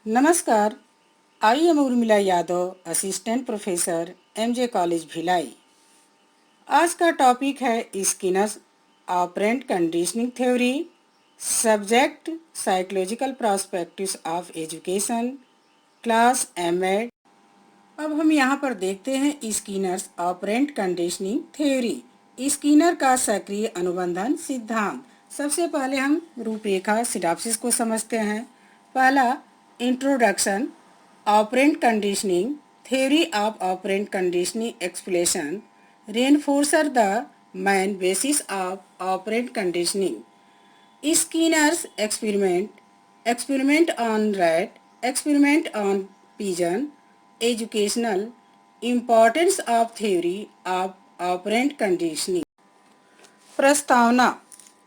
नमस्कार, I am Urmila Yadav, assistant professor MJ College Bhilai. आज का टॉपिक है Skinner's operant conditioning theory, subject psychological perspectives of education, class MEd. अब हम यहाँ पर देखते हैं Skinner's operant conditioning theory, Skinner का सक्रिय अनुबंधन सिद्धांत। सबसे पहले हम रूपरेखा सिनॉप्सिस को समझते हैं। पहला, introduction. Operant conditioning theory of operant conditioning explanation reinforces the main basis of operant conditioning. Skinner's experiment on rat, experiment on pigeon, educational importance of theory of operant conditioning. प्रस्तावना।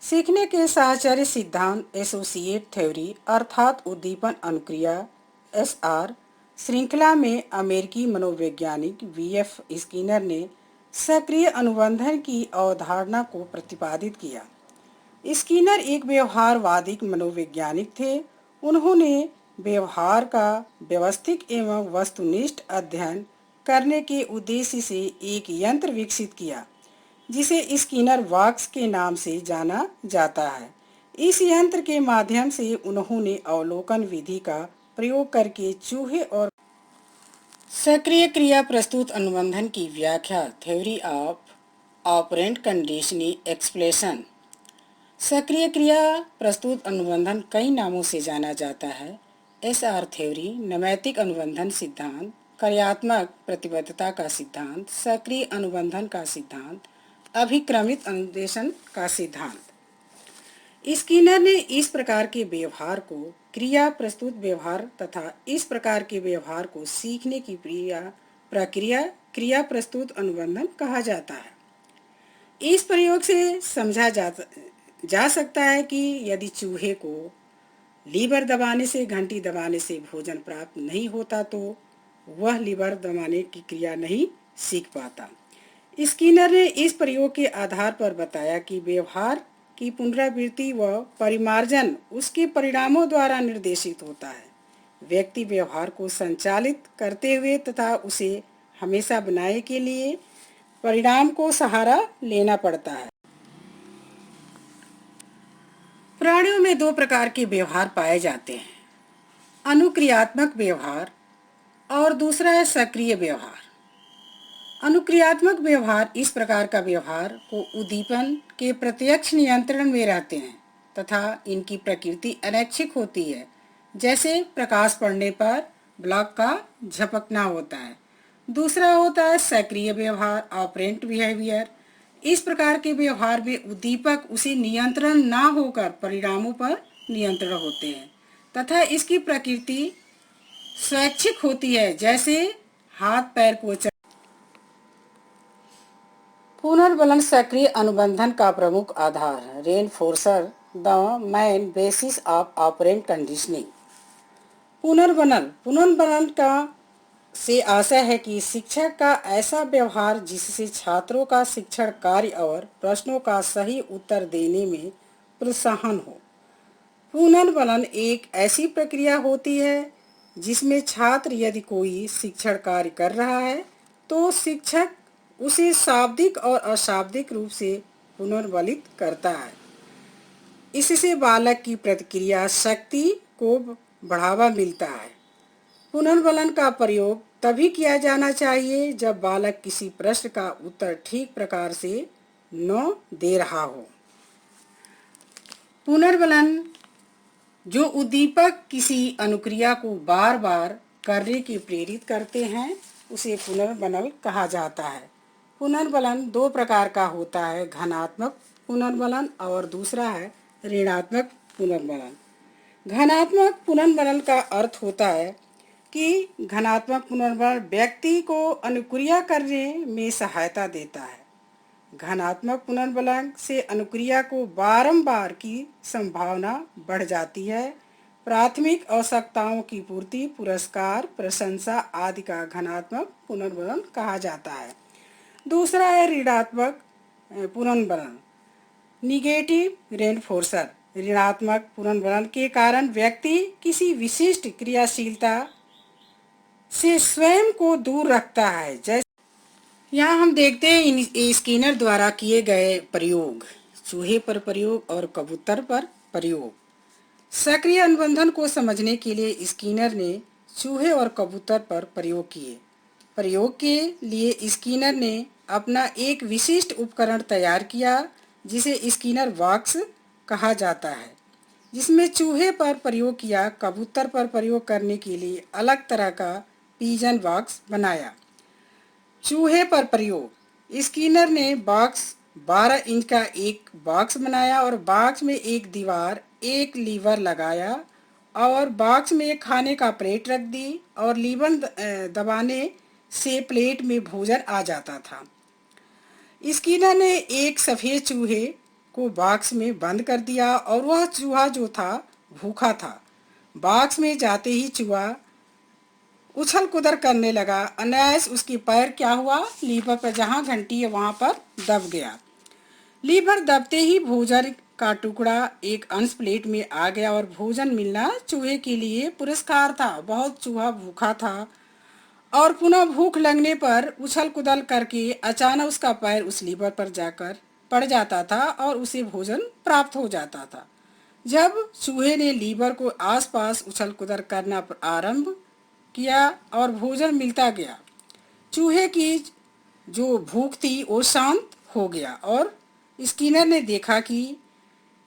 सीखने के साहचर्य सिद्धांत एसोसिएट थ्योरी अर्थात उद्दीपन अनुक्रिया SR श्रृंखला में अमेरिकी मनोवैज्ञानिक वीएफ स्किनर ने सक्रिय अनुबंधन की अवधारणा को प्रतिपादित किया। स्किनर एक व्यवहारवादी मनोवैज्ञानिक थे। उन्होंने व्यवहार का व्यवस्थित एवं वस्तुनिष्ठ अध्ययन करने के उद्देश्य से एक यंत्र विकसित किया जिसे स्किनर बॉक्स के नाम से जाना जाता है। इस यंत्र के माध्यम से उन्होंने अवलोकन विधि का प्रयोग करके चूहे और सक्रिय क्रिया प्रस्तुत अनुबंधन की व्याख्या theory of operant conditioning explanation. सक्रिय क्रिया प्रस्तुत अनुबंधन कई नामों से जाना जाता है। एसआर थ्योरी, नैमित्तिक अनुबंधन सिद्धांत, कार्यात्मक प्रतिबद्धता का सिद्धांत, सक्रिय अनुबंधन का सिद्धांत, अभिक्रमित अनुदेशन का सिद्धांत। स्किनर ने इस प्रकार के व्यवहार को क्रिया प्रस्तुत व्यवहार तथा इस प्रकार के व्यवहार को सीखने की प्रक्रिया क्रिया प्रस्तुत अनुबंधन कहा जाता है। इस प्रयोग से समझा जा सकता है कि यदि चूहे को लीवर दबाने से घंटी दबाने से भोजन प्राप्त नहीं होता तो वह लीवर दबाने की क्रिया नहीं सीख पाता। स्किनर ने इस प्रयोग के आधार पर बताया कि व्यवहार की पुनरावृत्ति व परिमार्जन उसके परिणामों द्वारा निर्देशित होता है। व्यक्ति व्यवहार को संचालित करते हुए तथा उसे हमेशा बनाए के लिए परिणाम को सहारा लेना पड़ता है। प्राणियों में दो प्रकार के व्यवहार पाए जाते हैं, अनुक्रियात्मक व्यवहार और दूसरा है सक्रिय व्यवहार। अनुक्रियात्मक व्यवहार इस प्रकार का व्यवहार को उद्दीपन के प्रत्यक्ष नियंत्रण में रहते हैं तथा इनकी प्रकृति अनैच्छिक होती है, जैसे प्रकाश पड़ने पर ब्लॉक का झपकना होता है। दूसरा होता है सक्रिय व्यवहार, ऑपरेंट बिहेवियर। इस प्रकार के व्यवहार में उद्दीपक उसे नियंत्रण ना होकर परिणामों पर नियंत्रण होते हैं तथा इसकी प्रकृति स्वैच्छिक होती है, जैसे हाथ पैर को पुनर्बलन सक्रिय अनुबंधन का प्रमुख आधार है। Reinforcer the main basis of operant conditioning. पुनर्बलन का से आशय है कि शिक्षक का ऐसा व्यवहार जिससे छात्रों का शिक्षण कार्य और प्रश्नों का सही उत्तर देने में प्रोत्साहन हो। पुनर्बलन एक ऐसी प्रक्रिया होती है जिसमें छात्र यदि कोई शिक्षण कार्य कर रहा है तो शिक्षक उसे शाब्दिक और अशाब्दिक रूप से पुनर्बलित करता है। इससे बालक की प्रतिक्रिया शक्ति को बढ़ावा मिलता है। पुनर्बलन का प्रयोग तभी किया जाना चाहिए जब बालक किसी प्रश्न का उत्तर ठीक प्रकार से न दे रहा हो। पुनर्बलन जो उद्दीपक किसी अनुक्रिया को बार बार करने के प्रेरित करते हैं उसे पुनर्बलन कहा जाता है। पुनर्बलन दो प्रकार का होता है, घनात्मक पुनर्बलन और दूसरा है ऋणात्मक पुनर्बलन। घनात्मक पुनर्बलन का अर्थ होता है कि घनात्मक पुनर्बलन व्यक्ति को अनुक्रिया करने में सहायता देता है। घनात्मक पुनर्बलन से अनुक्रिया को बारंबार की संभावना बढ़ जाती है। प्राथमिक आवश्यकताओं की पूर्ति, पुरस्कार, प्रशंसा आदि का घनात्मक पुनर्बलन कहा जाता है। दूसरा है ऋणात्मक पुनर्बलन, निगेटिव रेनफोर्सर। ऋणात्मक पुनर्वलन के कारण व्यक्ति किसी विशिष्ट क्रियाशीलता से स्वयं को दूर रखता है। जैसे यहाँ हम देखते हैं इन स्किनर द्वारा किए गए प्रयोग, चूहे पर प्रयोग और कबूतर पर प्रयोग। सक्रिय अनुबंधन को समझने के लिए स्किनर ने चूहे और कबूतर पर प्रयोग किए। प्रयोग के लिए स्किनर ने अपना एक विशिष्ट उपकरण तैयार किया जिसे स्किनर बॉक्स कहा जाता है, जिसमें चूहे पर प्रयोग किया। कबूतर पर प्रयोग करने के लिए अलग तरह का पिजन बॉक्स बनाया। चूहे पर प्रयोग, स्किनर ने बॉक्स 12 इंच का एक बॉक्स बनाया और बॉक्स में एक दीवार, एक लीवर लगाया और बॉक्स में एक खाने का प्लेट रख दी और लीवर दबाने से प्लेट में भोजन आ जाता था। स्किनर ने एक सफ़ेद चूहे को बॉक्स में बंद कर दिया और वह चूहा जो था भूखा था। बॉक्स में जाते ही चूहा उछल कूदर करने लगा। अनायास उसकी पैर क्या हुआ, लीवर पर जहाँ घंटी है वहाँ पर दब गया। लीवर दबते ही भोजन का टुकड़ा एक अंश प्लेट में आ गया और भोजन मिलना चूहे के लिए पुरस्कार था। बहुत चूहा भूखा था और पुनः भूख लगने पर उछल कूदल करके अचानक उसका पैर उस लीवर पर जाकर पड़ जाता था और उसे भोजन प्राप्त हो जाता था। जब चूहे ने लीवर को आसपास उछल कूदल करना आरंभ किया और भोजन मिलता गया, चूहे की जो भूख थी वो शांत हो गया और स्किनर ने देखा कि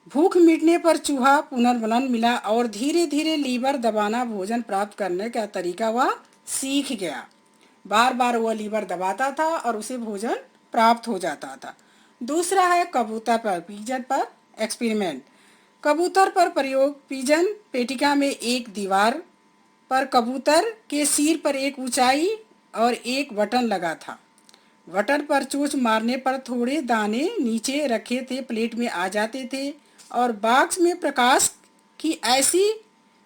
भूख मिटने पर चूहा पुनर्बलन मिला और धीरे धीरे लीवर दबाना भोजन प्राप्त करने का तरीका वह सीख गया। बार बार वह लीवर दबाता था और उसे भोजन प्राप्त हो जाता था। दूसरा है कबूतर पर पिजन पर एक्सपेरिमेंट। कबूतर पर प्रयोग, पिजन पेटिका में एक दीवार पर कबूतर के सिर पर एक ऊंचाई और एक बटन लगा था। बटन पर चोंच मारने पर थोड़े दाने नीचे रखे थे प्लेट में आ जाते थे और बॉक्स में प्रकाश की ऐसी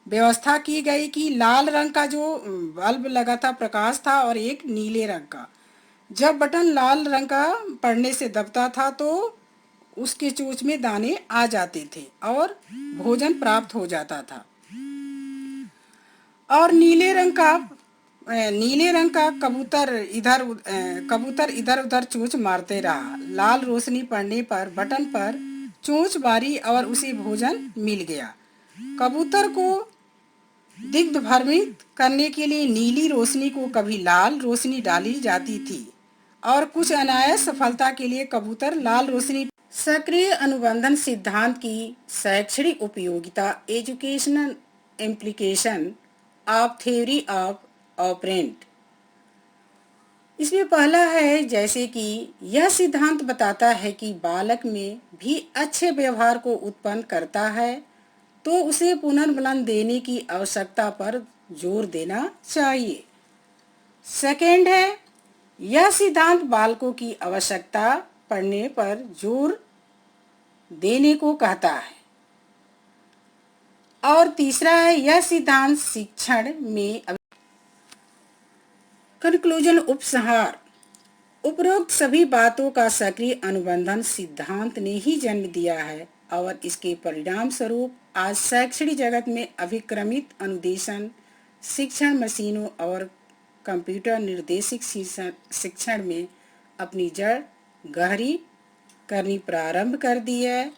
व्यवस्था की गई कि लाल रंग का जो बल्ब लगा था प्रकाश था और एक नीले रंग का। जब बटन लाल रंग का पड़ने से दबता था तो उसके चोंच में दाने आ जाते थे और भोजन प्राप्त हो जाता था। और नीले रंग का कबूतर इधर उधर चोंच मारते रहा। लाल रोशनी पड़ने पर बटन पर चोंच मारी और उसे भोजन मिल गया। कबूतर को दिग्भ्रमित करने के लिए नीली रोशनी को कभी लाल रोशनी डाली जाती थी और कुछ अनायास सफलता के लिए कबूतर लाल रोशनी। सक्रिय अनुबंधन सिद्धांत की शैक्षणिक उपयोगिता, educational implication of theory of operant. इसमें पहला है जैसे कि यह सिद्धांत बताता है कि बालक में भी अच्छे व्यवहार को उत्पन्न करता है तो उसे पुनर्बलन देने की आवश्यकता पर जोर देना चाहिए। सेकेंड है, यह सिद्धांत बालकों की आवश्यकता पड़ने पर जोर देने को कहता है। और तीसरा है, यह सिद्धांत शिक्षण में कंक्लूजन, उपसंहार। उपरोक्त सभी बातों का सक्रिय अनुबंधन सिद्धांत ने ही जन्म दिया है और इसके परिणाम स्वरूप आज शैक्षणिक जगत में अभिक्रमित अनुदेशन शिक्षण मशीनों और कंप्यूटर निर्देशित शिक्षण में अपनी जड़ गहरी करनी प्रारंभ कर दी है।